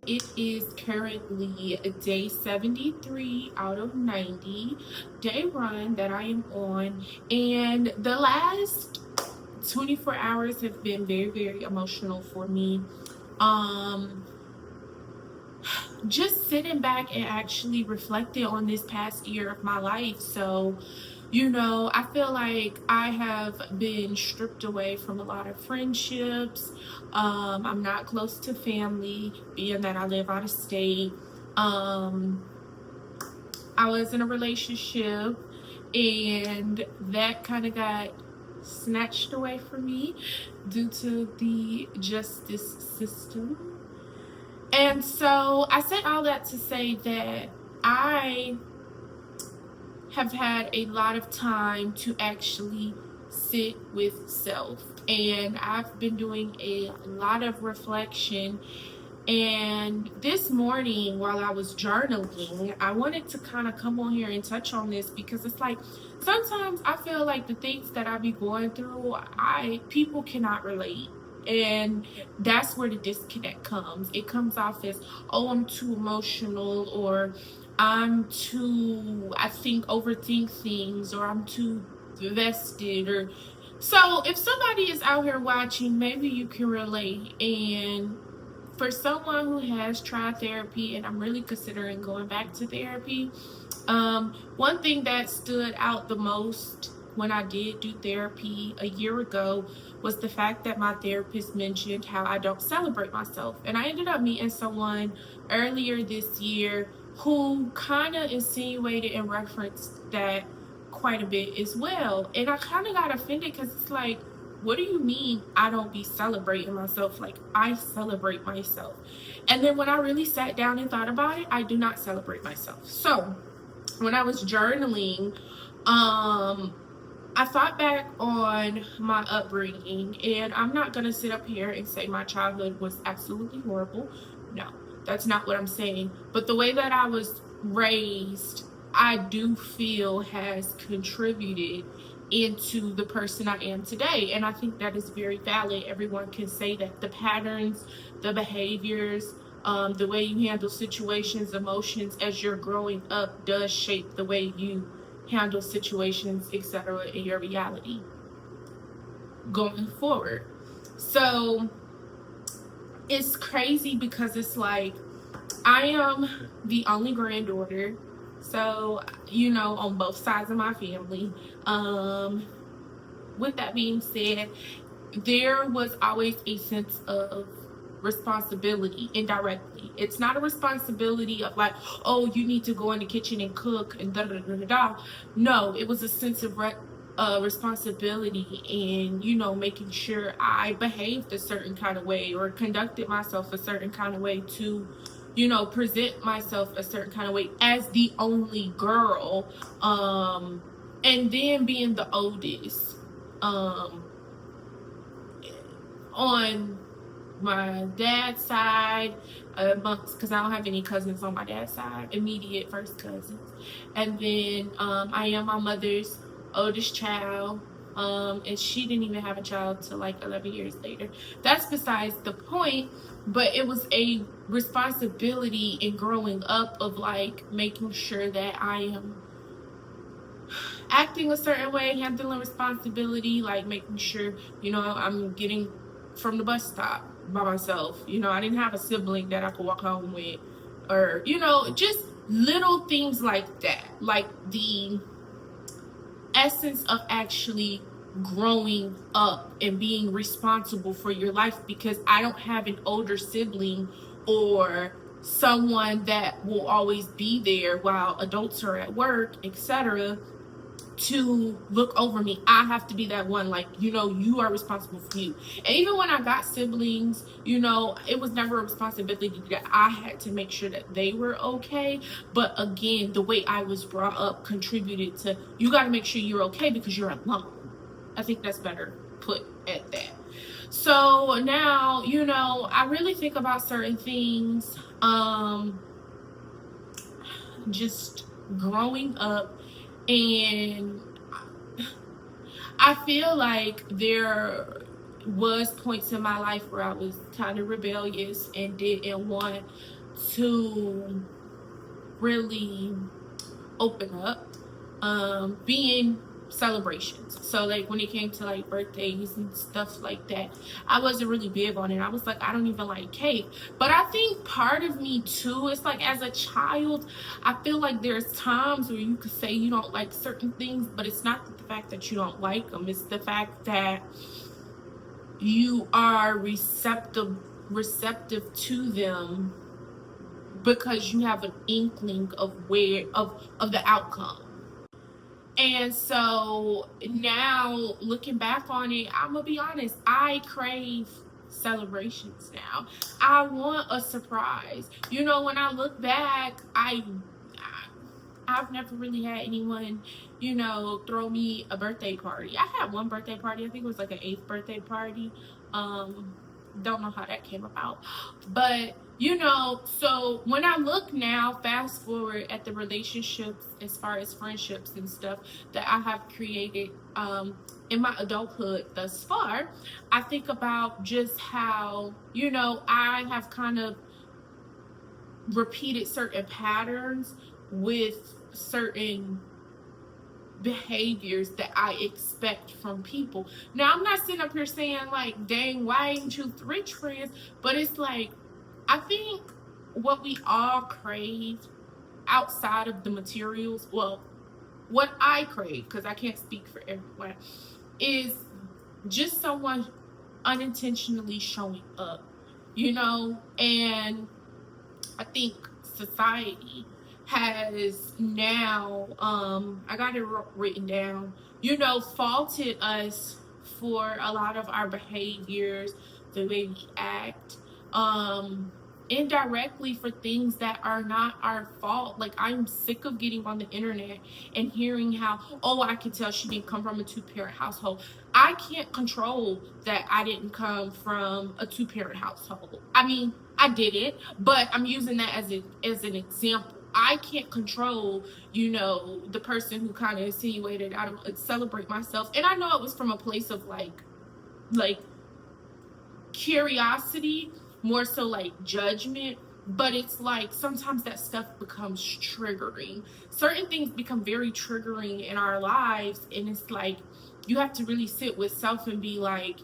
It is currently day 73 out of 90 day run that I am on, and the last 24 hours have been very, very emotional for me. Um, just sitting back and actually reflecting on this past year of my life. So, I feel like I have been stripped away from a lot of friendships. I'm not close to family, being that I live out of state. Um, I was in a relationship, and that kind of got snatched away from me due to the justice system. And so I said all that to say that I have had a lot of time to actually sit with self. And I've been doing a lot of reflection. And this morning, while I was journaling, I wanted to kind of come on here and touch on this because it's like sometimes I feel like the things that I be going through, people cannot relate. And that's where the disconnect comes. It comes off as, oh, I'm too emotional, or I think, overthink things, or I'm too vested, or so if somebody is out here watching, maybe you can relate. And for someone who has tried therapy, and I'm really considering going back to therapy, one thing that stood out the most when I did do therapy a year ago was the fact that my therapist mentioned how I don't celebrate myself. And I ended up meeting someone earlier this year who kind of insinuated and referenced that quite a bit as well. And I kind of got offended because it's like, what do you mean I don't be celebrating myself? Like, I celebrate myself. And then when I really sat down and thought about it, I do not celebrate myself. So when I was journaling, I thought back on my upbringing, and I'm not going to sit up here and say my childhood was absolutely horrible. No, that's not what I'm saying. But the way that I was raised, I do feel has contributed into the person I am today. And I think that is very valid. Everyone can say that the patterns, the behaviors, the way you handle situations, emotions as you're growing up does shape the way you handle situations, etc., in your reality going forward. So it's crazy because it's like I am the only granddaughter. So, on both sides of my family. With that being said, there was always a sense of responsibility indirectly. It's not a responsibility of like, oh, you need to go in the kitchen and cook and da da da da da. No, it was a sense of responsibility and, making sure I behaved a certain kind of way or conducted myself a certain kind of way to, present myself a certain kind of way as the only girl. And then being the oldest. On my dad's side, because I don't have any cousins on my dad's side, immediate first cousins. And then I am my mother's oldest child, and she didn't even have a child till like 11 years later. That's besides the point, but it was a responsibility in growing up of like making sure that I am acting a certain way, handling responsibility, like making sure, I'm getting from the bus stop by myself. I didn't have a sibling that I could walk home with, or, just little things like that. Like the essence of actually growing up and being responsible for your life, because I don't have an older sibling or someone that will always be there while adults are at work, etc., to look over me. I have to be that one, like, you are responsible for you. And even when I got siblings, it was never a responsibility that I had to make sure that they were okay. But again, the way I was brought up contributed to, you got to make sure you're okay because you're alone. I think that's better put at that. So now, I really think about certain things, just growing up, and I feel like there was points in my life where I was kind of rebellious and didn't want to really open up, being celebrations. So like when it came to like birthdays and stuff like that, I wasn't really big on it. I was like, I don't even like cake. But I think part of me too, it's like as a child, I feel like there's times where you could say you don't like certain things, but it's not the fact that you don't like them, it's the fact that you are receptive to them because you have an inkling of where of the outcome. And so now looking back on it, I'm gonna be honest, I crave celebrations now. I want a surprise. You know, when I look back, I've never really had anyone, throw me a birthday party. I had one birthday party. I think it was like an eighth birthday party. Um, don't know how that came about. But, so when I look now, fast forward at the relationships as far as friendships and stuff that I have created in my adulthood thus far, I think about just how, I have kind of repeated certain patterns with certain behaviors that I expect from people. Now, I'm not sitting up here saying, like, dang, why ain't you rich friends? But it's like, I think what we all crave outside of the materials, well, what I crave, because I can't speak for everyone, is just someone unintentionally showing up, and I think society has now, I got it written down, faulted us for a lot of our behaviors, the way we act, indirectly for things that are not our fault. Like, I'm sick of getting on the internet and hearing how, oh, I can tell she didn't come from a two-parent household. I can't control that I didn't come from a two-parent household. I mean, I did it, but I'm using that as an example. I can't control, the person who kind of insinuated I don't celebrate myself. And I know it was from a place of like curiosity, more so like judgment. But it's like sometimes that stuff becomes triggering. Certain things become very triggering in our lives, and it's like you have to really sit with self and be like,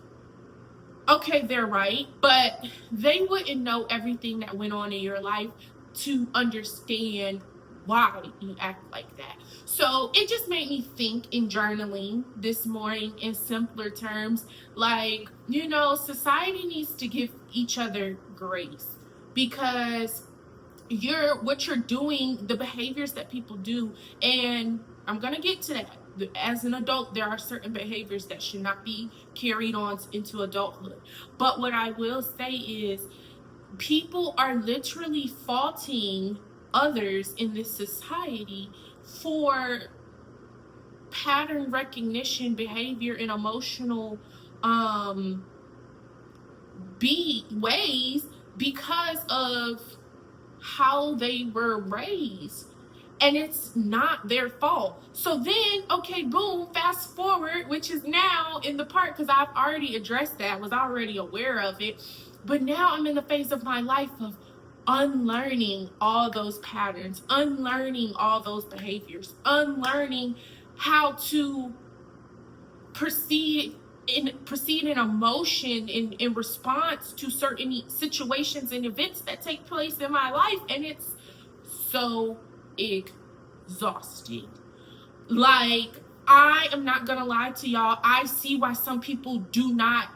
okay, they're right, but they wouldn't know everything that went on in your life to understand why you act like that. So it just made me think in journaling this morning in simpler terms, like, society needs to give each other grace, because what you're doing, the behaviors that people do, and I'm gonna get to that. As an adult, there are certain behaviors that should not be carried on into adulthood. But what I will say is, people are literally faulting others in this society for pattern recognition, behavior, and emotional ways because of how they were raised, and it's not their fault. So then, okay, boom, fast forward, which is now in the part, because I've already addressed that, was already aware of it, but now I'm in the phase of my life of unlearning all those patterns, unlearning all those behaviors, unlearning how to proceed in emotion in response to certain situations and events that take place in my life. And it's so exhausting. Like, I am not gonna lie to y'all, I see why some people do not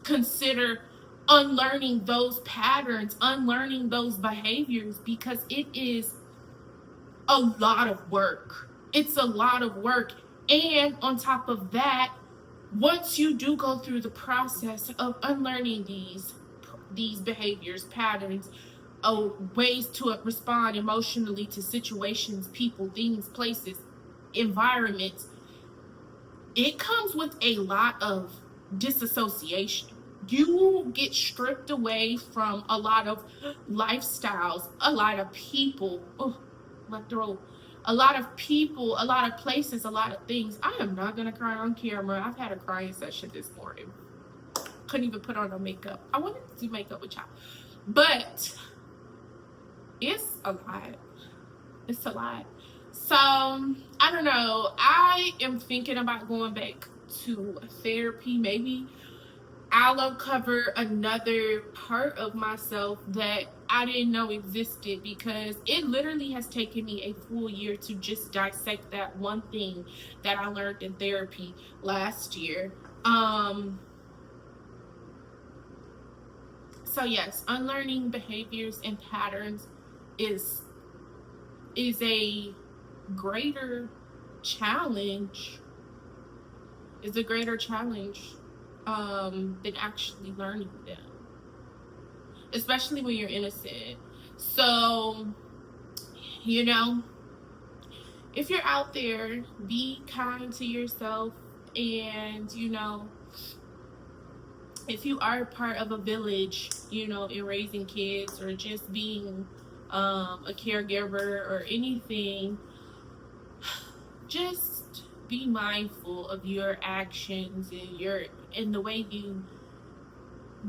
consider unlearning those patterns, unlearning those behaviors, because it is a lot of work. It's a lot of work. And on top of that, once you do go through the process of unlearning these behaviors, patterns, ways to respond emotionally to situations, people, things, places, environments, it comes with a lot of disassociation. You get stripped away from a lot of lifestyles, a lot of people. Oh, my throat. A lot of people, a lot of places, a lot of things. I am not gonna cry on camera. I've had a crying session this morning. Couldn't even put on no makeup. I wanted to do makeup with y'all, but it's a lot. It's a lot. So I don't know. I am thinking about going back to therapy. Maybe I'll uncover another part of myself that I didn't know existed, because it literally has taken me a full year to just dissect that one thing that I learned in therapy last year. So yes, unlearning behaviors and patterns is a greater challenge is a greater challenge than actually learning them, especially when you're innocent. So, you know, if you're out there, be kind to yourself. And, if you are part of a village, in raising kids, or just being a caregiver or anything, just be mindful of your actions and the way you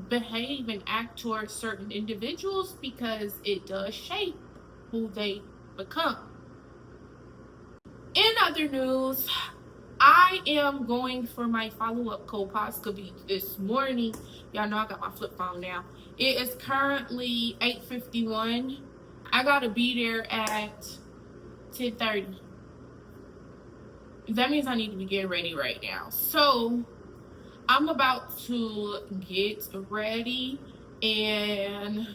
behave and act towards certain individuals, because it does shape who they become. In other news, I am going for my follow-up colposcopy this morning. Y'all know I got my flip phone now. It is currently 8:51. I gotta be there at 10:30. That means I need to be getting ready right now. So I'm about to get ready and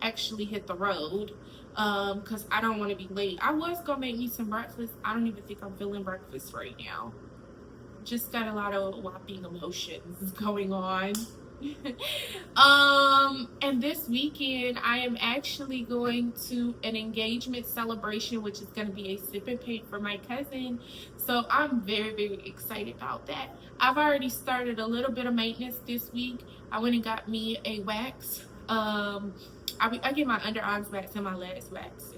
actually hit the road, because I don't want to be late. I was gonna make me some breakfast. I don't even think I'm feeling breakfast right now. Just got a lot of whopping emotions going on. And this weekend I am actually going to an engagement celebration, which is going to be a sip and paint for my cousin. So I'm very, very excited about that. I've already started a little bit of maintenance this week. I went and got me a wax. I get my underarms waxed and my legs waxed,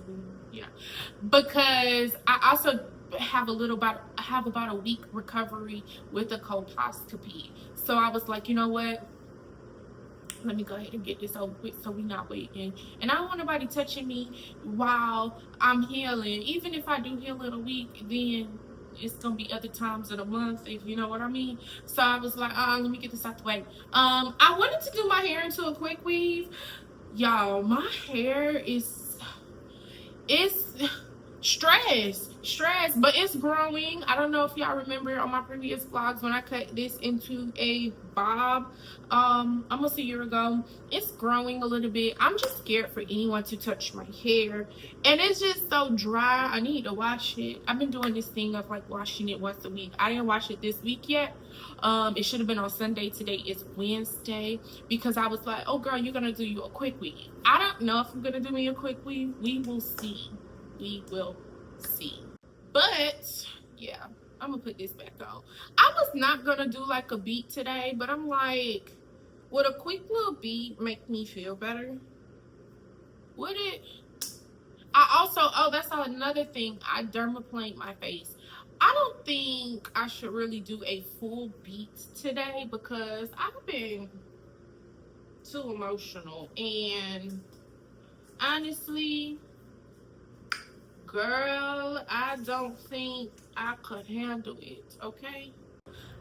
because I also have about a week recovery with a colposcopy. So I was like, you know what? Let me go ahead and get this over with, so we're not waiting. And I don't want nobody touching me while I'm healing. Even if I do heal in a week, then it's gonna be other times of the month, if you know what I mean. So I was like, let me get this out the way. I wanted to do my hair into a quick weave. Y'all, my hair is stress, but it's growing. I don't know if y'all remember on my previous vlogs when I cut this into a bob almost a year ago. It's growing a little bit. I'm just scared for anyone to touch my hair, and it's just so dry. I need to wash it. I've been doing this thing of like washing it once a week. I didn't wash it this week yet. It should have been on Sunday. Today is Wednesday, because I was like, oh girl, you're gonna do you a quick weave. I don't know if I'm gonna do me a quick weave. We will see. But yeah, I'm gonna put this back on. I was not gonna do like a beat today, but I'm like, would a quick little beat make me feel better? Would it? That's another thing, I dermaplaned my face. I don't think I should really do a full beat today, because I've been too emotional, and honestly, girl, I don't think I could handle it, okay?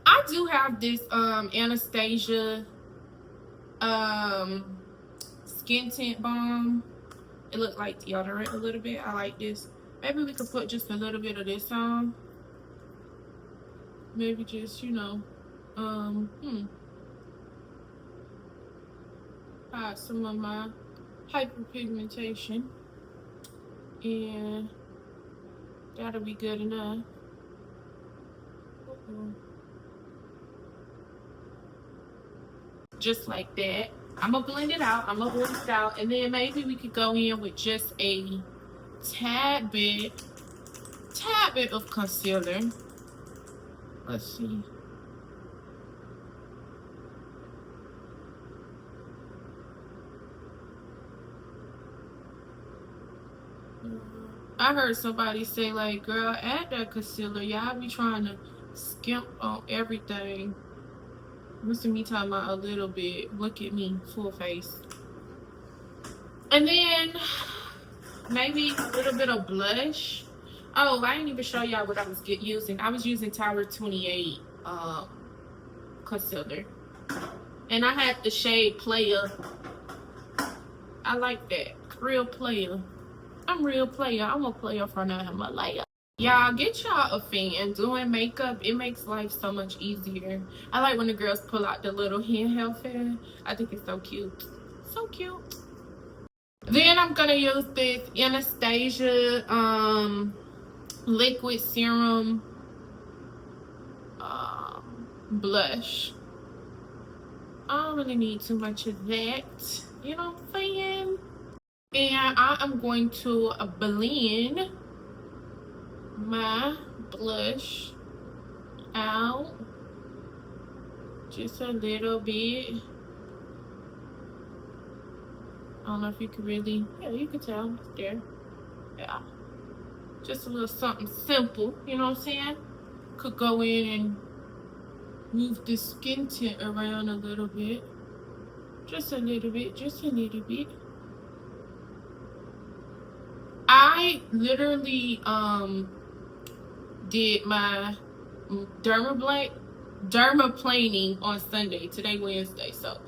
I do have this Anastasia skin tint balm. It looked like deodorant a little bit. I like this. Maybe we could put just a little bit of this on. Maybe just, hide some of my hyperpigmentation, and that'll be good enough. Just like that. I'm gonna blend it out. And then maybe we could go in with just a tad bit of concealer. Let's see. I heard somebody say, like, girl, add that concealer. Y'all be trying to skimp on everything. Listen to me talking about a little bit. Look at me, full face. And then maybe a little bit of blush. Oh, I didn't even show y'all what I was using. I was using Tower 28 concealer. And I had the shade Player. I like that. Real Player. I'm real player. I'm a player for now. I'm a layer. Y'all, get y'all a fan. Doing makeup, it makes life so much easier. I like when the girls pull out the little handheld fan. I think it's so cute. So cute. Then I'm gonna use this Anastasia liquid serum blush. I don't really need too much of that. You know what I'm saying? And I am going to blend my blush out just a little bit. I don't know if you can really, yeah, you can tell it's there. Yeah, just a little something simple, you know what I'm saying? Could go in and move the skin tint around a little bit. Just a little bit, just a little bit. I literally did my dermaplaning on Sunday. Today Wednesday, so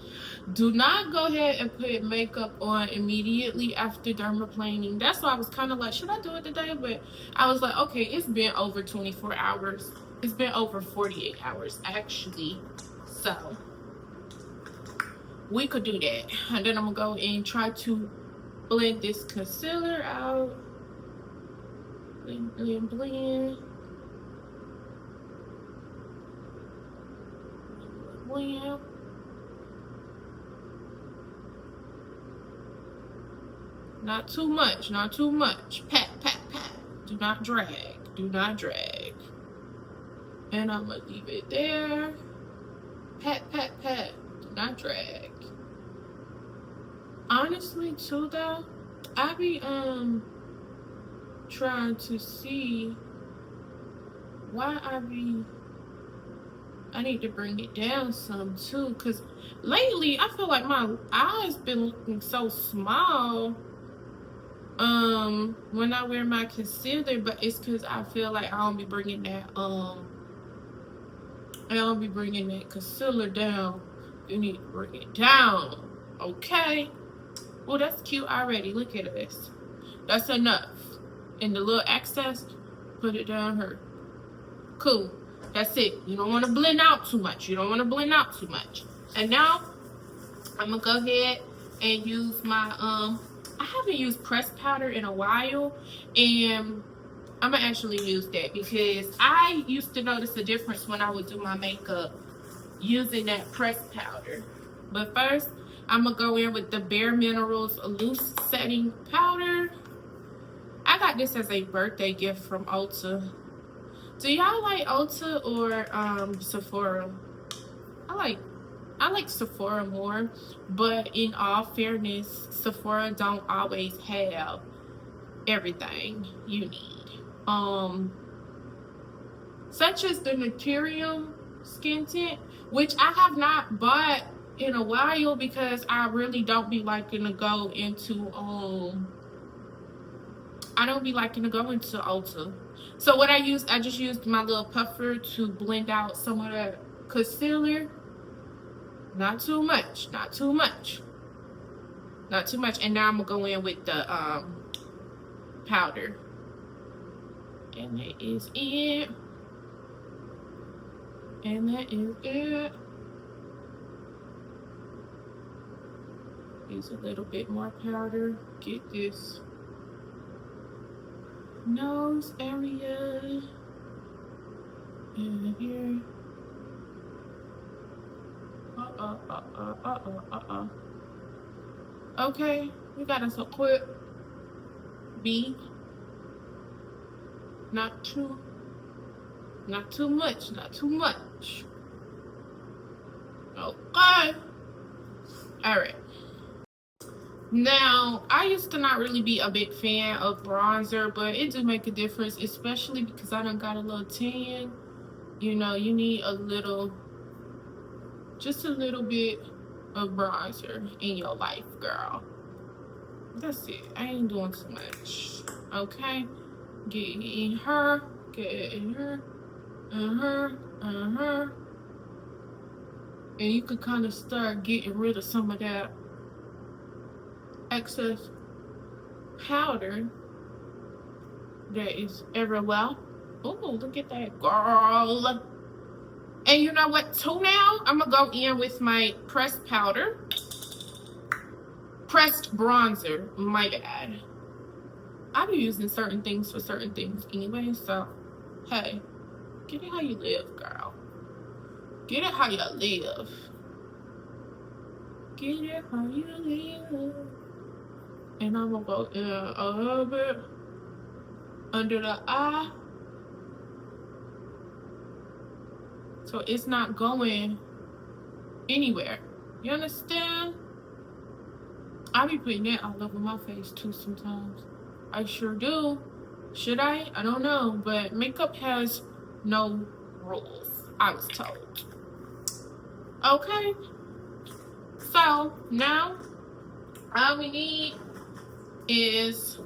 do not go ahead and put makeup on immediately after dermaplaning. That's why I was kind of like, should I do it today? But I was like, okay, it's been over 24 hours. It's been over 48 hours actually, so we could do that. And then I'm gonna go and try to blend this concealer out. Blend, blend, blend. Blend. Not too much, not too much. Pat, pat, pat. Do not drag. Do not drag. And I'm gonna leave it there. Pat, pat, pat. Do not drag. Honestly, too, though, I be trying to see why I need to bring it down some too, because lately I feel like my eyes been looking so small when I wear my concealer, but it's because I feel like I don't be bringing that concealer down. You need to bring it down, okay? Well, that's cute already. Look at this. That's enough. And the little excess, put it down here. Cool. That's it. You don't want to blend out too much. You don't want to blend out too much. And now I'm gonna go ahead and use my I haven't used pressed powder in a while, and I'm gonna actually use that because I used to notice a difference when I would do my makeup using that pressed powder. But first, I'm gonna go in with the Bare Minerals loose setting powder. I got this as a birthday gift from Ulta. Do y'all like Ulta or Sephora? I like Sephora more, but in all fairness, Sephora don't always have everything you need. Such as the Naturium skin tint, which I have not bought in a while because I really don't be liking to go into Ulta. So what I just used my little puffer to blend out some of the concealer. Not too much, not too much, not too much. And now I'm gonna go in with the powder. And that is it. And that is it. Use a little bit more powder. Get this nose area and here. Okay, we got us a quick B. Not too much, not too much. Okay. All right. Now, I used to not really be a big fan of bronzer, but it do make a difference, especially because I done got a little tan. You know, you need a little, just a little bit of bronzer in your life, girl. That's it. I ain't doing too much. Okay? Getting her, getting her, her, her. And you could kind of start getting rid of some of that excess powder that is everywhere. Oh, look at that, girl. And you know what, too, now? I'm going to go in with my pressed powder. Pressed bronzer, my bad. I be using certain things for certain things anyway, so, hey, get it how you live, girl. Get it how you live. Get it how you live. And I'm going to go in a little bit under the eye. So it's not going anywhere. You understand? I be putting that all over my face too sometimes. I sure do. Should I? I don't know. But makeup has no rules, I was told. Okay. So now all we need is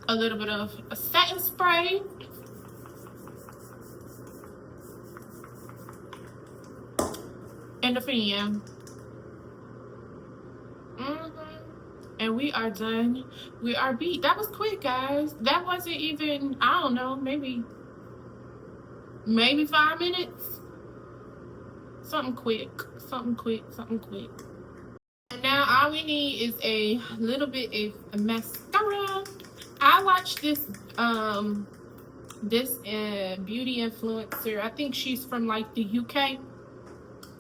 a little bit of a setting spray. And the fan. And we are done. We are beat. That was quick, guys. That wasn't even, I don't know, maybe 5 minutes. Something quick. Something quick. Something quick. And now all we need is a little bit of mascara. I watched this beauty influencer. I think she's from like the UK.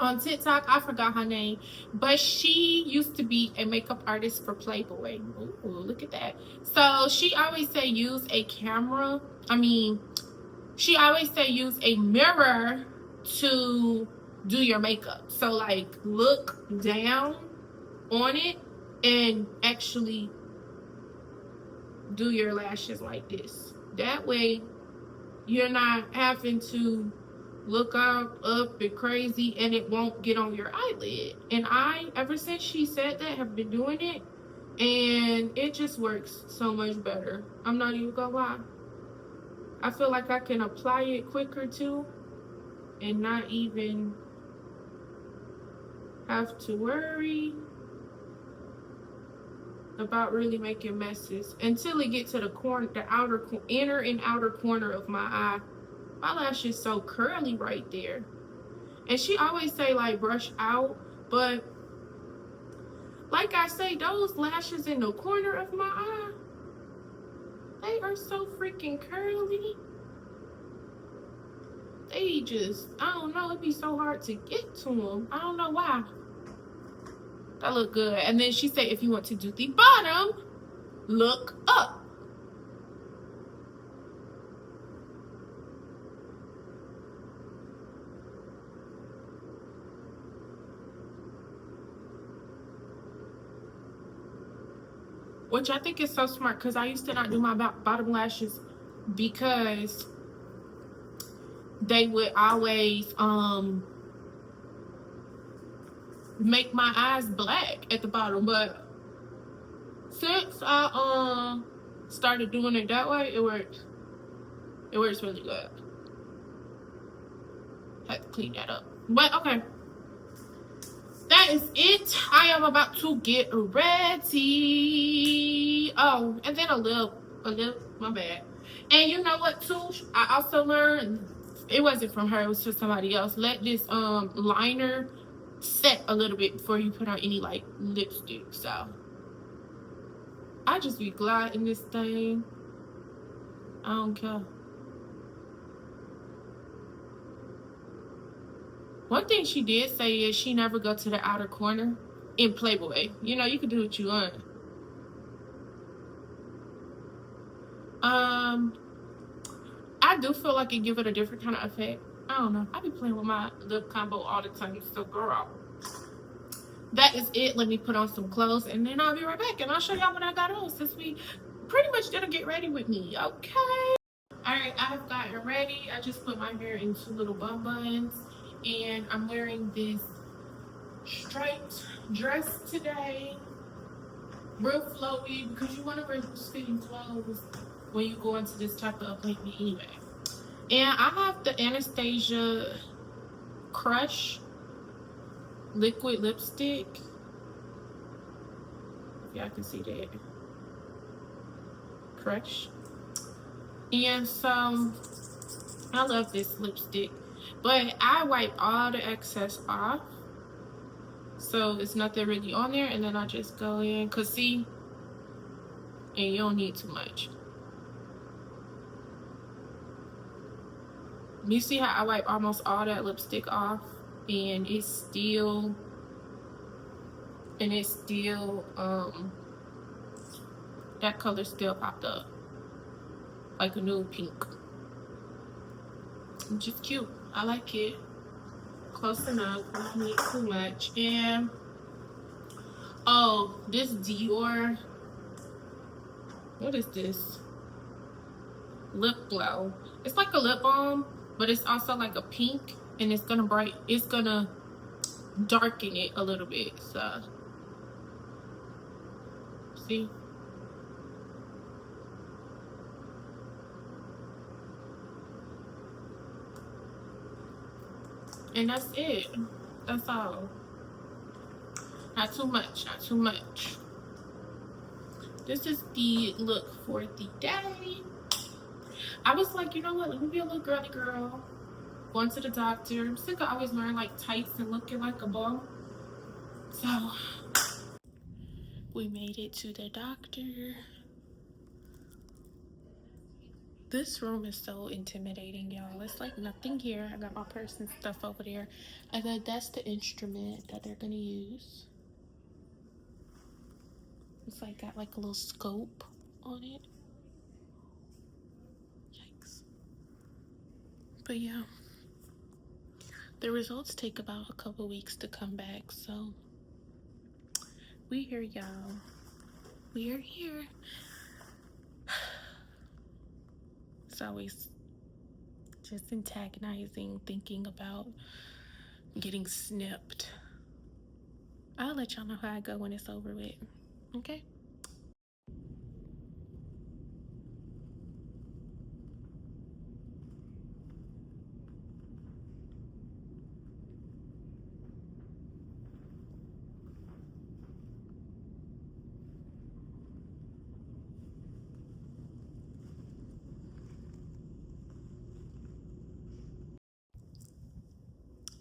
On TikTok, I forgot her name, but she used to be a makeup artist for Playboy. Ooh, look at that. So she always say use a camera. She always say use a mirror to do your makeup. So like look down on it and actually do your lashes like this. That way you're not having to look up and crazy and it won't get on your eyelid. And I, ever since she said that, have been doing it, and it just works so much better. I'm not even gonna lie. I feel like I can apply it quicker too and not even have to worry about really making messes until it gets to the corner, the inner and outer corner of my eye. My lash is so curly right there. And she always say like brush out, but like I say, those lashes in the corner of my eye, they are so freaking curly. They just, I don't know, it'd be so hard to get to them. I don't know why. That look good. And then she said if you want to do the bottom, look up. Which I think is so smart, because I used to not do my bottom lashes because they would always make my eyes black at the bottom. But since I started doing it that way, it works. It works really good. Had to clean that up. But okay. That is it. I am about to get ready. Oh, and then a little, my bad. And you know what too? I also learned, it wasn't from her, it was from somebody else. Let this liner set a little bit before you put on any like lipstick. So I just be gliding this thing. I don't care. One thing she did say is she never go to the outer corner in Playboy. You know, you can do what you want. I do feel like it give it a different kind of effect. I don't know. I be playing with my lip combo all the time. So girl, that is it. Let me put on some clothes and then I'll be right back and I'll show y'all what I got on since we pretty much didn't get ready with me. Okay. Alright, I've gotten ready. I just put my hair in two little bun buns and I'm wearing this striped dress today. Real flowy because you want to wear loose fitting clothes when you go into this type of appointment anyway. And I have the Anastasia Crush liquid lipstick. If y'all can see that. Crush. And so I love this lipstick. But I wipe all the excess off. So it's nothing really on there. And then I just go in. Cause see, and you don't need too much. You see how I wipe almost all that lipstick off? And it's still that color still popped up like a nude pink. It's just cute. I like it. Close enough. I don't need too much. And oh, this Dior, what is this? Lip glow. It's like a lip balm, but it's also like a pink, and it's gonna darken it a little bit. So see, and that's it. That's all. Not too much. Not too much. This is the look for the day. I was like, you know what? Let me be a little girly girl. Going to the doctor. I'm sick of always wearing like tights and looking like a bum. So we made it to the doctor. This room is so intimidating, y'all. It's like nothing here. I got my purse and stuff over there. And then that's the instrument that they're gonna use. It's like got like a little scope on it. Yikes. But yeah. The results take about a couple weeks to come back, so we here, y'all. We are here. It's always just antagonizing thinking about getting snipped. I'll let y'all know how I go when it's over with. Okay?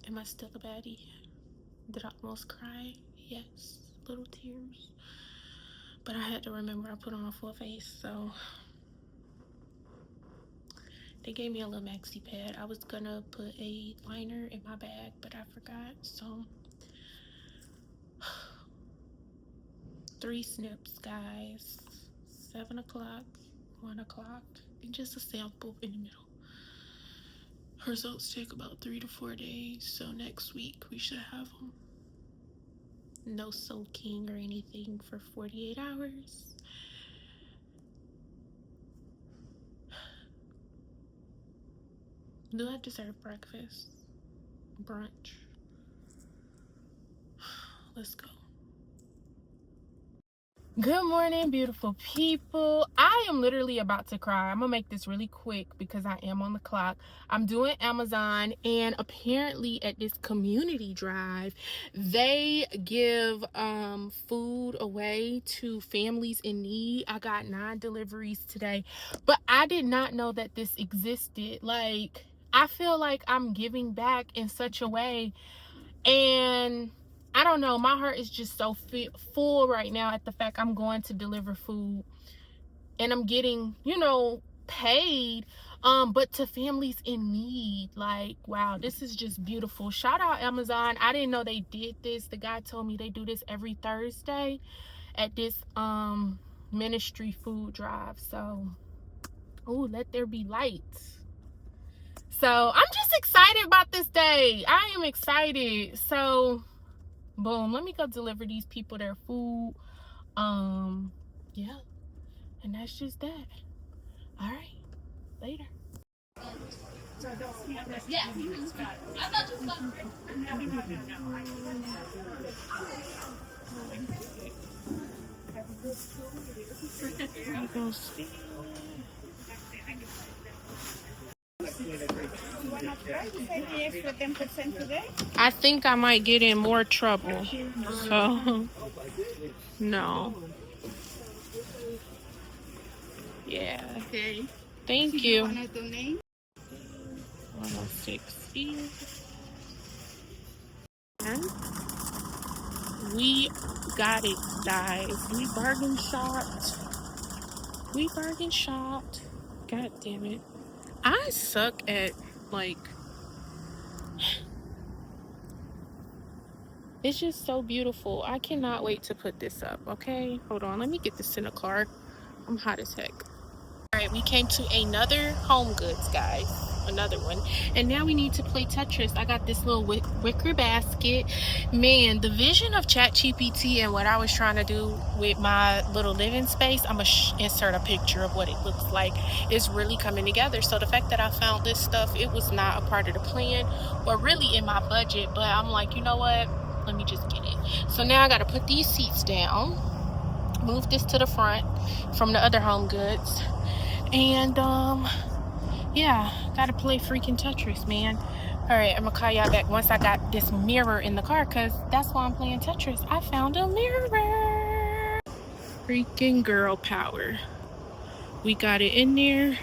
Am I still a baddie? Did I almost cry? Yes. Little tears. But I had to remember I put on a full face, so they gave me a little maxi pad. I was gonna put a liner in my bag, but I forgot, so 3 snips, guys. 7 o'clock, 1 o'clock, and just a sample in the middle. Results take about 3 to 4 days, so next week we should have them. No soaking or anything for 48 hours. Do I deserve breakfast? Brunch? Let's go. Good morning, beautiful people. I am literally about to cry. I'm gonna make this really quick because I am on the clock. I'm doing Amazon, and apparently at this community drive, they give food away to families in need. I got 9 deliveries today, but I did not know that this existed. Like, I feel like I'm giving back in such a way, and I don't know, my heart is just so full right now at the fact I'm going to deliver food and I'm getting, paid, but to families in need. Like, wow, this is just beautiful. Shout out Amazon. I didn't know they did this. The guy told me they do this every Thursday at this ministry food drive. So, oh, let there be light. So I'm just excited about this day. I am excited. So Boom. Let me go deliver these people their food. Yeah. And that's just that. All right. Later. Yeah. I think I might get in more trouble. So, no. Yeah. Okay. Thank you. 106. And we got it, guys. We bargain shopped. God damn it. I suck at, like, it's just so beautiful. I cannot wait to put this up, okay? Hold on. Let me get this in the car. I'm hot as heck. All right, we came to another Home Goods, guys. Another one. And now we need to play Tetris. I got this little wicker basket. Man, the vision of ChatGPT and what I was trying to do with my little living space, I'm going to insert a picture of what it looks like. It's really coming together. So the fact that I found this stuff, it was not a part of the plan or really in my budget. But I'm like, you know what? Let me just get it. So now I got to put these seats down. Move this to the front from the other Home Goods. And, yeah, gotta play freaking Tetris, man. All right, I'm gonna call y'all back once I got this mirror in the car, because that's why I'm playing Tetris. I found a mirror. Freaking girl power. We got it in there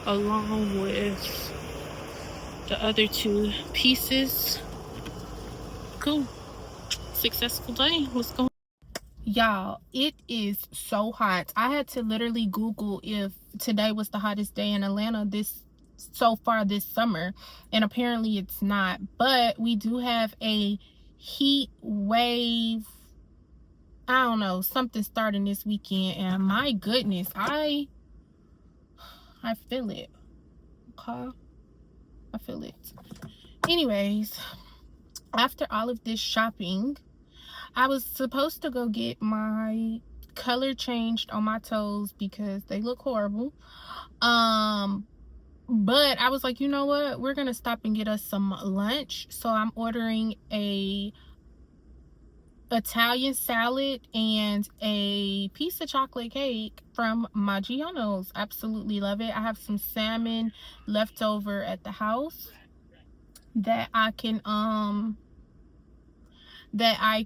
along with the other two pieces. Cool. Successful day. Let's go. Y'all, it is so hot. I had to literally Google if today was the hottest day in Atlanta so far this summer, and apparently it's not. But we do have a heat wave. I don't know, something starting this weekend, and my goodness, I feel it. Okay, I feel it. Anyways, after all of this shopping, I was supposed to go get my color changed on my toes because they look horrible. But I was like, you know what? We're gonna stop and get us some lunch. So I'm ordering a Italian salad and a piece of chocolate cake from Maggiano's. Absolutely love it. I have some salmon left over at the house that I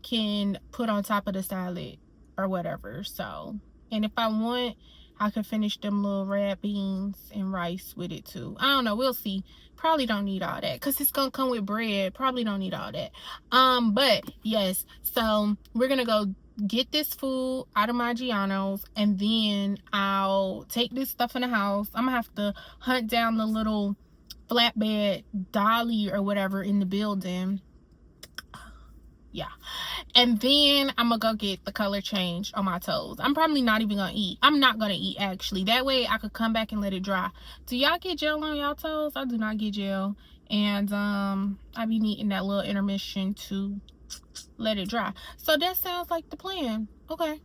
can put on top of the salad or whatever. So, and if I want, I could finish them little red beans and rice with it too. I don't know, we'll see. Probably don't need all that because it's gonna come with bread. Probably don't need all that. But yes, so we're gonna go get this food out of Maggiano's, and then I'll take this stuff in the house. I'm gonna have to hunt down the little flatbed dolly or whatever in the building. Yeah, and then I'm gonna go get the color change on my toes. I'm probably not even gonna eat. I'm not gonna eat, actually. That way I could come back and let it dry. Do y'all get gel on y'all toes? I do not get gel, and I be needing that little intermission to let it dry. So that sounds like the plan. Okay.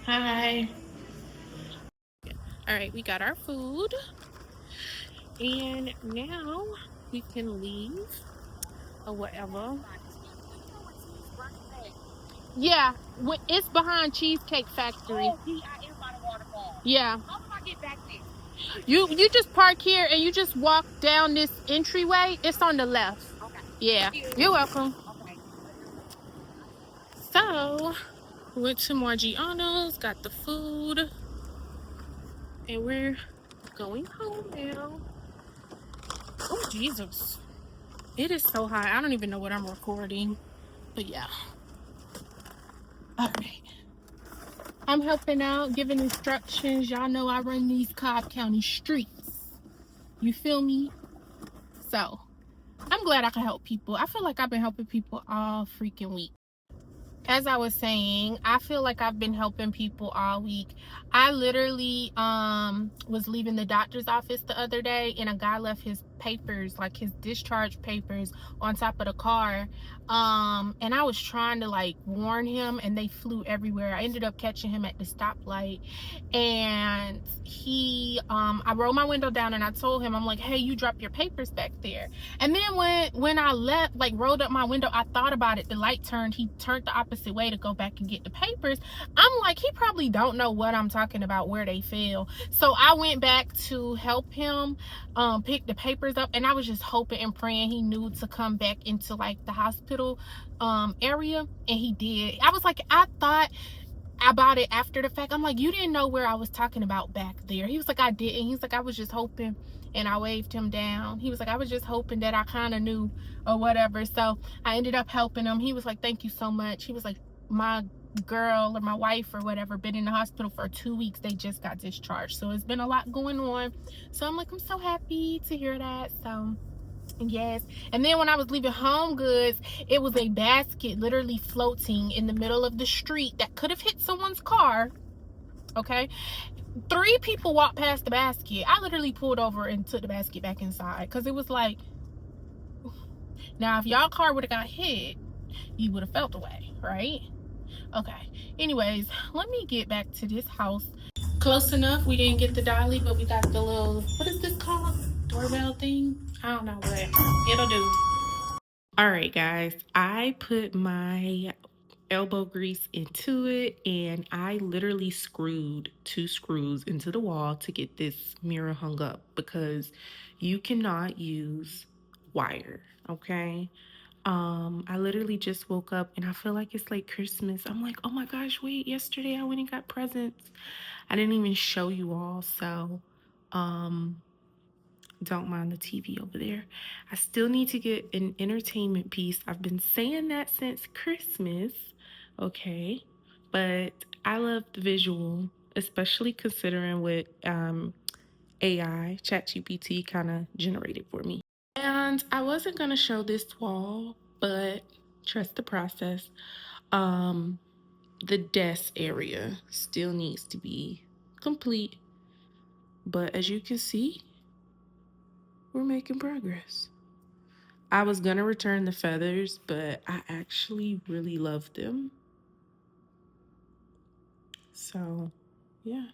Hi. All right, we got our food, and now we can leave or whatever. Yeah, it's behind Cheesecake Factory. Oh, is by the waterfall. Yeah. How do I get back there? You just park here and you just walk down this entryway. It's on the left. Okay. Yeah. You're welcome. Okay. So, went to Margiano's, got the food, and we're going home now. Oh, Jesus. It is so high. I don't even know what I'm recording. But yeah. All right. I'm helping out, giving instructions. Y'all know I run these Cobb County streets. You feel me? So, I'm glad I can help people. I feel like I've been helping people all freaking week. as I was saying, I feel like I've been helping people all week. I literally was leaving the doctor's office the other day, and a guy left his papers, like his discharge papers, on top of the car. And I was trying to like warn him, and they flew everywhere. I ended up catching him at the stoplight, and I rolled my window down and I told him, I'm like, hey, you dropped your papers back there. And then when I left, like rolled up my window, I thought about it. The light turned. He turned the opposite way to go back and get the papers. I'm like, he probably don't know what I'm talking about, where they fell. So I went back to help him pick the papers up, and I was just hoping and praying he knew to come back into like the hospital area, and he did. I was like, I thought about it after the fact. I'm like, you didn't know where I was talking about back there. He was like, I didn't. He's like, I was just hoping. And I waved him down. He was like, I was just hoping that I kind of knew or whatever. So I ended up helping him. He was like, thank you so much. He was like, my girl or my wife or whatever been in the hospital for 2 weeks. They just got discharged. So it's been a lot going on. So I'm like, I'm so happy to hear that. So yes. And then when I was leaving Home Goods, it was a basket literally floating in the middle of the street that could have hit someone's car. Okay. 3 people walked past the basket. I literally pulled over and took the basket back inside because it was like, now if y'all car would have got hit, you would have felt away, right? Okay. Anyways, let me get back to this house. Close enough. We didn't get the dolly, but we got the little, what is this called? Doorbell thing? I don't know, but it'll do. All right, guys, I put my elbow grease into it and I literally screwed 2 screws into the wall to get this mirror hung up because you cannot use wire, okay? I literally just woke up and I feel like it's like Christmas. I'm like, oh my gosh, wait, yesterday I went and got presents. I didn't even show you all, so don't mind the TV over there. I still need to get an entertainment piece. I've been saying that since Christmas, okay? But I love the visual, especially considering what AI, ChatGPT, kind of generated for me. And I wasn't going to show this wall, but trust the process. The desk area still needs to be complete. But as you can see, we're making progress. I was gonna return the feathers, but I actually really love them. So, yeah.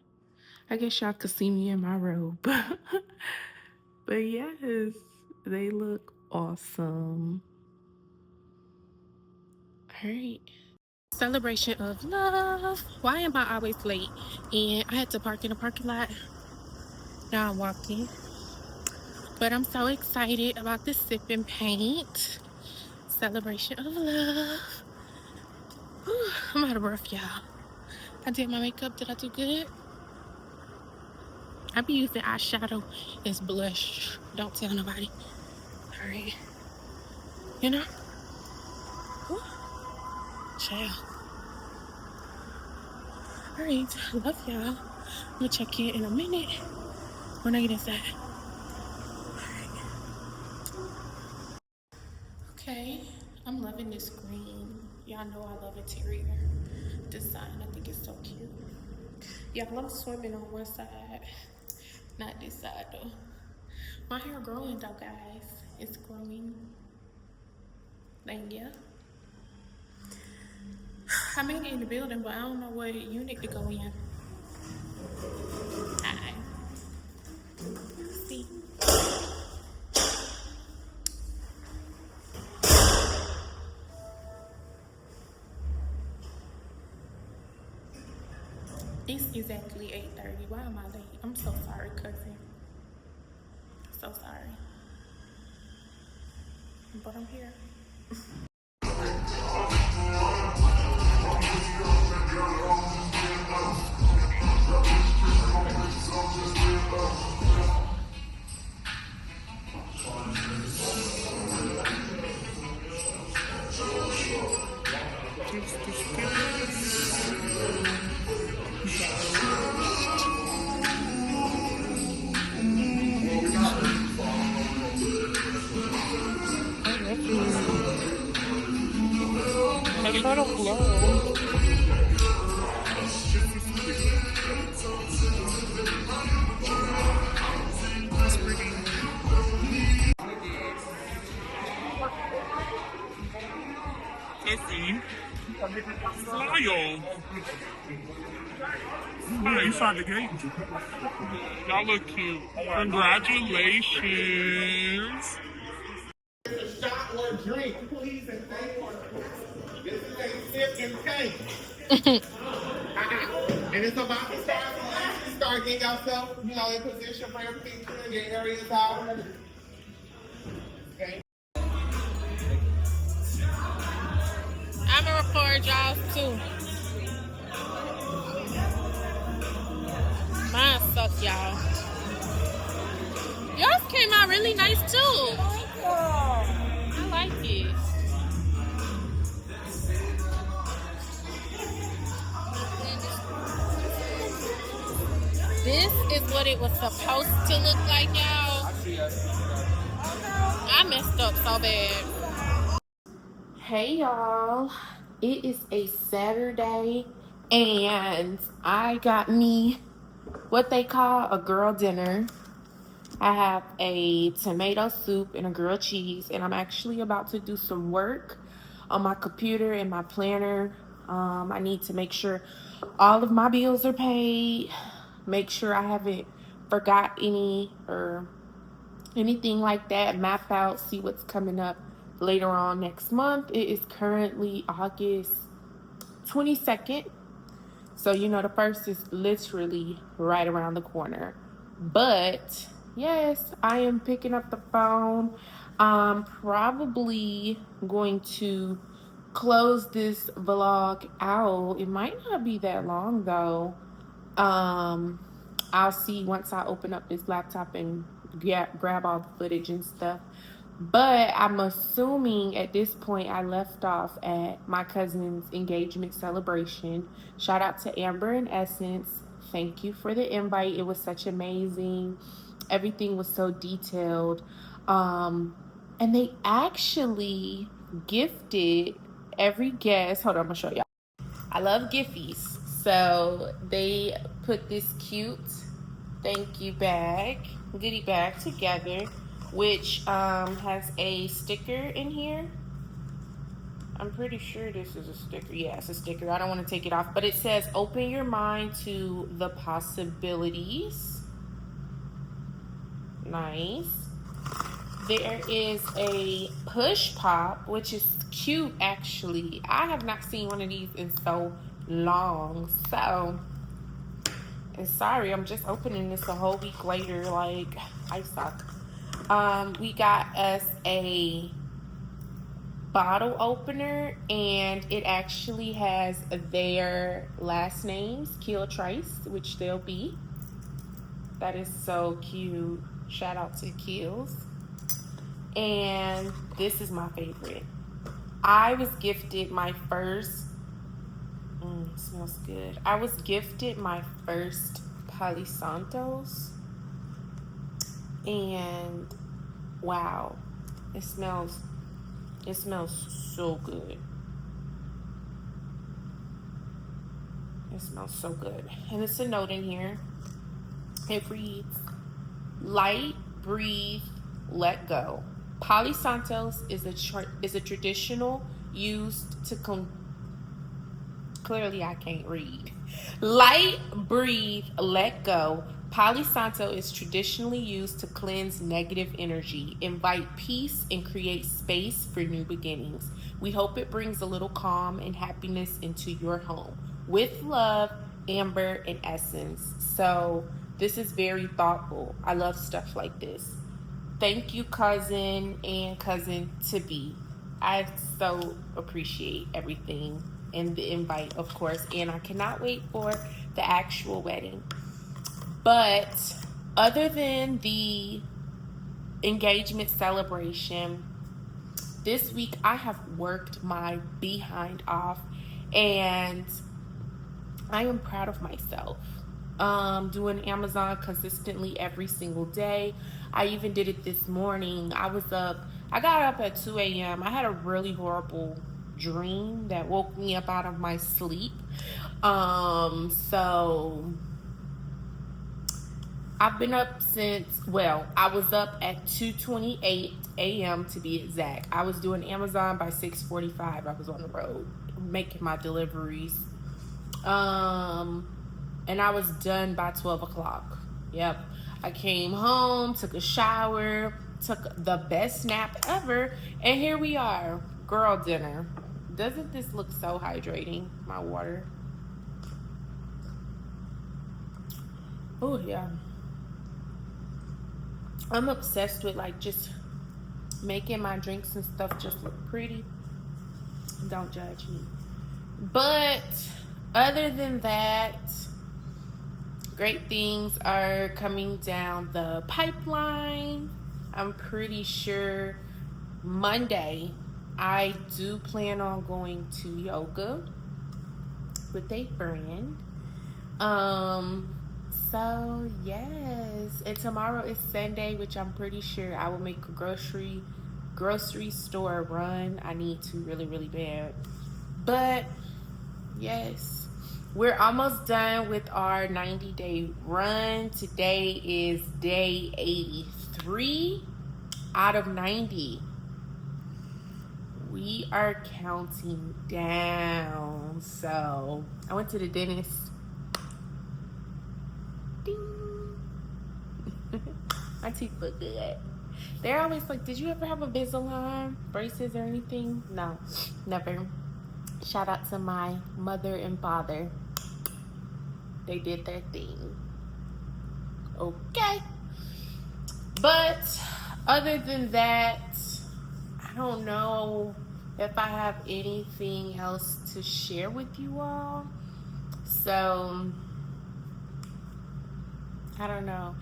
I guess y'all could see me in my robe. But yes, they look awesome. All right. Celebration of love. Why am I always late? And I had to park in the parking lot. Now I'm walking. But I'm so excited about this sipping paint. Celebration of love. Whew, I'm out of breath, y'all. I did my makeup. Did I do good? I be using eyeshadow as blush. Don't tell nobody. All right. You know? Whew. Child. All right. Love y'all. I'm gonna check in a minute when I get inside. Okay, I'm loving this green. Y'all know I love interior design. I think it's so cute. Y'all, I'm swimming on one side, not this side though. My hair growing though, guys. It's growing. Thank you. I made it in the building, but I don't know what unit to go in. Alright. See. It's exactly 8:30. Why am I late? I'm so sorry, cousin. So sorry. But I'm here. I don't know. It's pretty. Let's see. Smile. Hi, inside the gate. Y'all look cute. Congratulations. A shot or a drink, please and thank you. This is a sip and take. And it's about to start. So let's start getting yourself, in position for everything. Clear your areas out. Okay. I'm gonna record y'all too. Mine sucks, y'all. Yours came out really nice too. I like it. This is what it was supposed to look like, y'all. I messed up so bad. Hey y'all, it is a Saturday and I got me what they call a girl dinner. I have a tomato soup and a grilled cheese, and I'm actually about to do some work on my computer and my planner. I need to make sure all of my bills are paid, make sure I haven't forgot any or anything like that, map out, see what's coming up later on next month. It is currently August 22nd. So, the first is literally right around the corner. But yes, I am picking up the phone. I'm probably going to close this vlog out. It might not be that long though. I'll see once I open up this laptop and grab all the footage and stuff. But I'm assuming at this point I left off at my cousin's engagement celebration. Shout out to Amber and Essence. Thank you for the invite. It was such amazing. Everything was so detailed. And they actually gifted every guest. Hold on, I'm gonna show y'all. I love Giphies. So they put this cute thank you bag, goodie bag together, which has a sticker in here. I'm pretty sure this is a sticker. Yeah, it's a sticker. I don't want to take it off, but it says open your mind to the possibilities. Nice. There is a push pop, which is cute actually. I have not seen one of these in so long. So, and sorry, I'm just opening this a whole week later. Like, I suck. We got us a bottle opener, and it actually has their last names, Kiel Trice, which they'll be. That is so cute. Shout out to Kiels. And this is my favorite. I was gifted my first, smells good. I was gifted my first Palo Santos, and wow, it smells so good. It smells so good. And it's a note in here. It reads, light, breathe, let go. Palo Santos is a traditional used to clearly I can't read. Light, breathe, let go. Palo Santo is traditionally used to cleanse negative energy, invite peace, and create space for new beginnings. We hope it brings a little calm and happiness into your home. With love, Amber and Essence. So this is very thoughtful. I love stuff like this. Thank you, cousin and cousin to be. I so appreciate everything and the invite, of course, and I cannot wait for the actual wedding. But other than the engagement celebration, this week I have worked my behind off, and I am proud of myself. Doing Amazon consistently every single day. I even did it this morning. I got up at 2 a.m. I had a really horrible dream that woke me up out of my sleep. So I've been up since, well, I was up at 2:28 a.m. to be exact. I was doing Amazon by 6:45. I was on the road making my deliveries. Um, and I was done by 12 o'clock. Yep. I came home, took a shower, took the best nap ever, and here we are. Girl dinner. Doesn't this look so hydrating? My water. Oh, yeah. I'm obsessed with like just making my drinks and stuff just look pretty. Don't judge me. But other than that, great things are coming down the pipeline. I'm pretty sure Monday I do plan on going to yoga with a friend. So yes, and tomorrow is Sunday, which I'm pretty sure I will make a grocery store run. I need to really, really bad. But yes, we're almost done with our 90-day run. Today is day 83 out of 90. We are counting down. So I went to the dentist. Ding. My teeth look good. They're always like, did you ever have a Invisalign, braces, or anything? No, never. Shout out to my mother and father. They did their thing. Okay. But other than that, I don't know if I have anything else to share with you all. So, I don't know.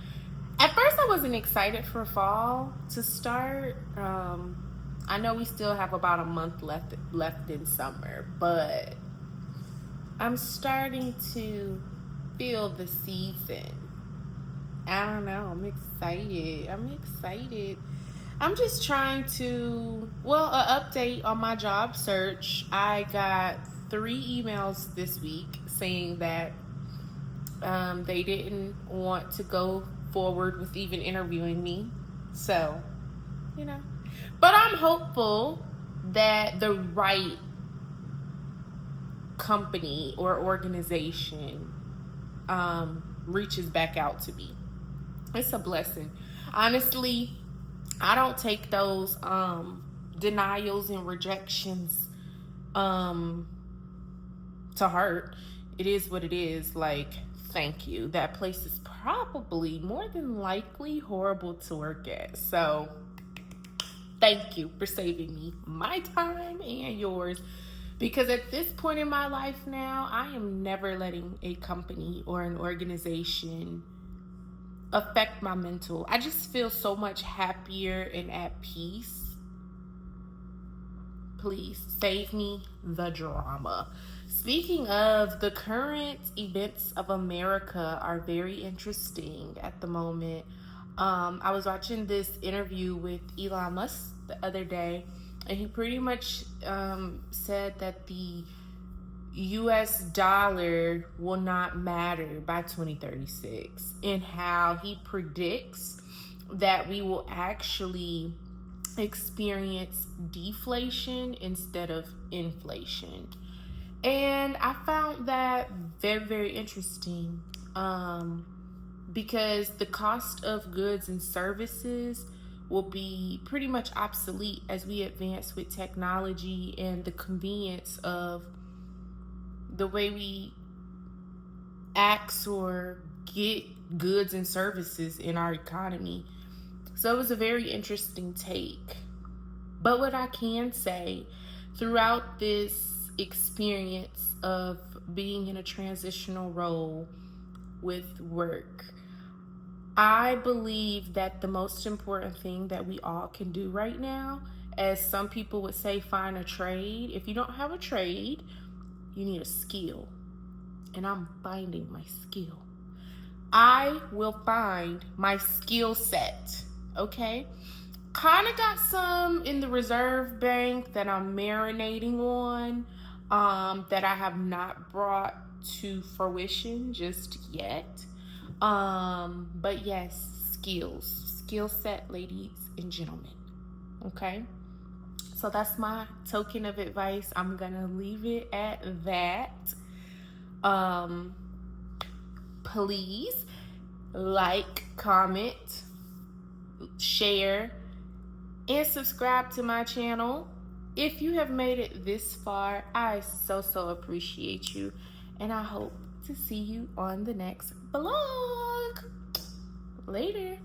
At first, I wasn't excited for fall to start. I know we still have about a month left in summer, but I'm starting to feel the season. I don't know. I'm excited. I'm just trying to, well, an update on my job search. I got 3 emails this week saying that they didn't want to go forward with even interviewing me. So, you know. But I'm hopeful that the right company or organization reaches back out to me. It's a blessing. Honestly, I don't take those denials and rejections to heart. It is what it is. Like, thank you. That place is probably more than likely horrible to work at. So, thank you for saving me my time and yours. Because at this point in my life now, I am never letting a company or an organization affect my mental. I just feel so much happier and at peace. Please save me the drama. Speaking of, the current events of America are very interesting at the moment. I was watching this interview with Elon Musk the other day, and he pretty much said that the US dollar will not matter by 2036, and how he predicts that we will actually experience deflation instead of inflation. And I found that very, very interesting, because the cost of goods and services will be pretty much obsolete as we advance with technology and the convenience of the way we act or get goods and services in our economy. So it was a very interesting take. But what I can say, throughout this experience of being in a transitional role with work, I believe that the most important thing that we all can do right now, as some people would say, find a trade. If you don't have a trade, you need a skill. And I'm finding my skill. I will find my skill set, okay? Kind of got some in the reserve bank that I'm marinating on, that I have not brought to fruition just yet. But yes, skill set, ladies and gentlemen. Okay. So that's my token of advice. I'm gonna leave it at that. Um, Please like, comment, share, and subscribe to my channel. If you have made it this far, I so appreciate you, and I hope to see you on the next vlog. Later.